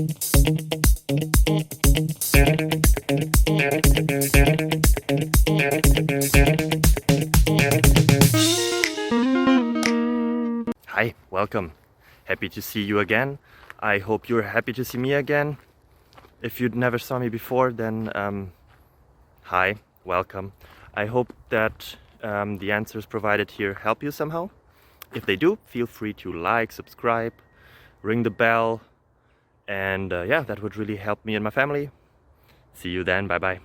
Hi, welcome. Happy to see you again. I hope you're happy to see me again. If you never saw me before, then hi, welcome. I hope that the answers provided here help you somehow. If they do, feel free to like, subscribe, ring the bell, and yeah, that would really help me and my family. See you then, bye bye.